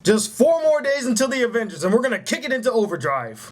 Just 4 more days until the Avengers, and we're gonna kick it into overdrive.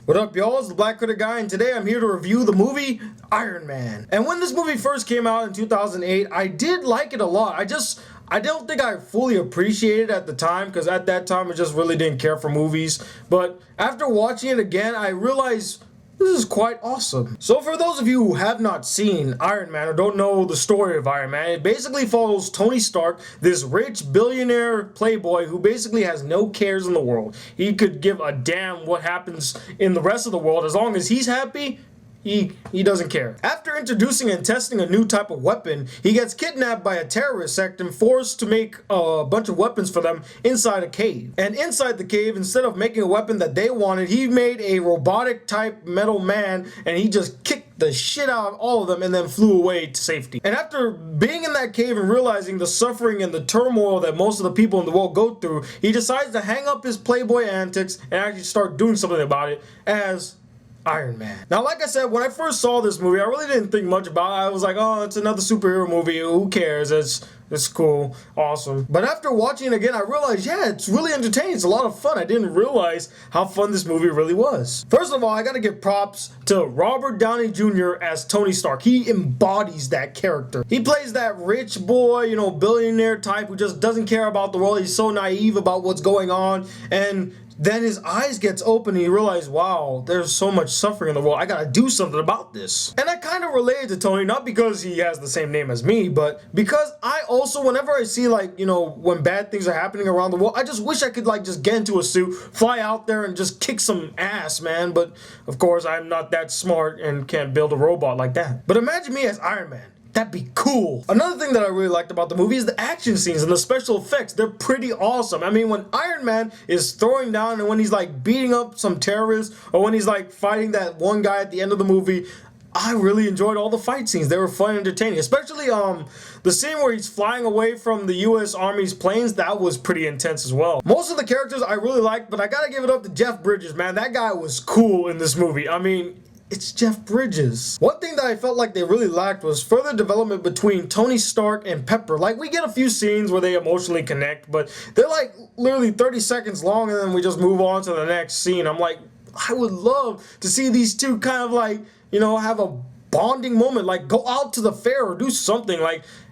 What up, y'all? It's the Black Critic Guy, and today I'm here to review the movie Iron Man. And when this movie first came out in 2008, I did like it a lot. I don't think I fully appreciated it at the time, because at that time I just really didn't care for movies. But after watching it again, I realized this is quite awesome. So for those of you who have not seen Iron Man or don't know the story of Iron Man, it basically follows Tony Stark, this rich billionaire playboy who basically has no cares in the world. He could give a damn what happens in the rest of the world. As long as he's happy, he doesn't care. After introducing and testing a new type of weapon, he gets kidnapped by a terrorist sect and forced to make a bunch of weapons for them inside a cave. And inside the cave, instead of making a weapon that they wanted, he made a robotic type metal man, and he just kicked the shit out of all of them and then flew away to safety. And after being in that cave and realizing the suffering and the turmoil that most of the people in the world go through, he decides to hang up his playboy antics and actually start doing something about it as Iron Man. Now, like I said, when I first saw this movie, I really didn't think much about it. I was like, oh, it's another superhero movie. Who cares? It's cool. Awesome. But after watching it again, I realized, yeah, it's really entertaining. It's a lot of fun. I didn't realize how fun this movie really was. First of all, I gotta give props to Robert Downey Jr. as Tony Stark. He embodies that character. He plays that rich boy, billionaire type who just doesn't care about the world. He's so naive about what's going on, and then his eyes gets open and he realizes, wow, there's so much suffering in the world. I gotta do something about this. And I kind of related to Tony, not because he has the same name as me, but because I also, whenever I see when bad things are happening around the world, I just wish I could just get into a suit, fly out there and just kick some ass, man. But of course, I'm not that smart and can't build a robot like that. But imagine me as Iron Man. That'd be cool. Another thing that I really liked about the movie is the action scenes and the special effects. They're pretty awesome. I mean, when Iron Man is throwing down and when he's beating up some terrorists, or when he's fighting that one guy at the end of the movie, I really enjoyed all the fight scenes. They were fun and entertaining. Especially the scene where he's flying away from the US Army's planes. That was pretty intense as well. Most of the characters I really liked, but I gotta give it up to Jeff Bridges, man. That guy was cool in this movie. I mean, it's Jeff Bridges. One thing that I felt like they really lacked was further development between Tony Stark and Pepper. We get a few scenes where they emotionally connect, but they're literally 30 seconds long, and then we just move on to the next scene. I'm like, I would love to see these two kind of have a bonding moment, go out to the fair or do something,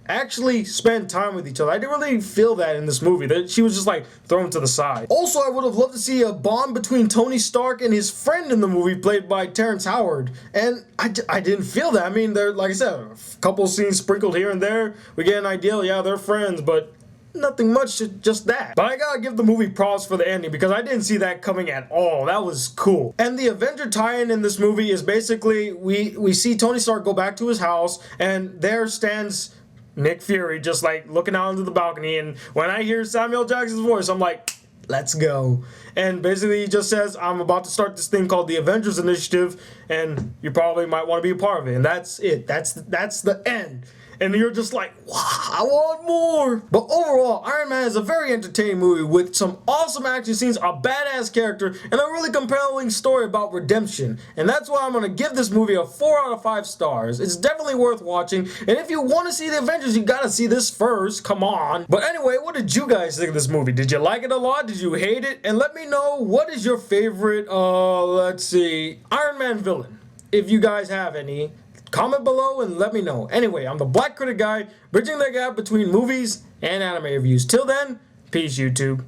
actually spend time with each other. I didn't really feel that in this movie. That she was just thrown to the side. Also, I would have loved to see a bond between Tony Stark and his friend in the movie, played by Terrence Howard. And I didn't feel that. I mean, they're, like I said, a couple scenes sprinkled here and there. We get an idea, yeah, they're friends, but nothing much, just that. But I gotta give the movie props for the ending, because I didn't see that coming at all. That was cool. And the Avenger tie-in in this movie is basically, we see Tony Stark go back to his house, and there stands Nick Fury just looking out into the balcony, and when I hear Samuel Jackson's voice, I'm like, let's go. And basically he just says, I'm about to start this thing called the Avengers Initiative, and you probably might want to be a part of it. And that's it. That's the end. And you're just like, wow, I want more. But overall, Iron Man is a very entertaining movie with some awesome action scenes, a badass character, and a really compelling story about redemption. And that's why I'm going to give this movie a 4 out of 5 stars. It's definitely worth watching. And if you want to see the Avengers, you got to see this first. Come on. But anyway, what did you guys think of this movie? Did you like it a lot? Did you hate it? And let me know, what is your favorite, Iron Man villain? If you guys have any, comment below and let me know. Anyway, I'm the Black Critic Guy, bridging the gap between movies and anime reviews. Till then, peace, YouTube.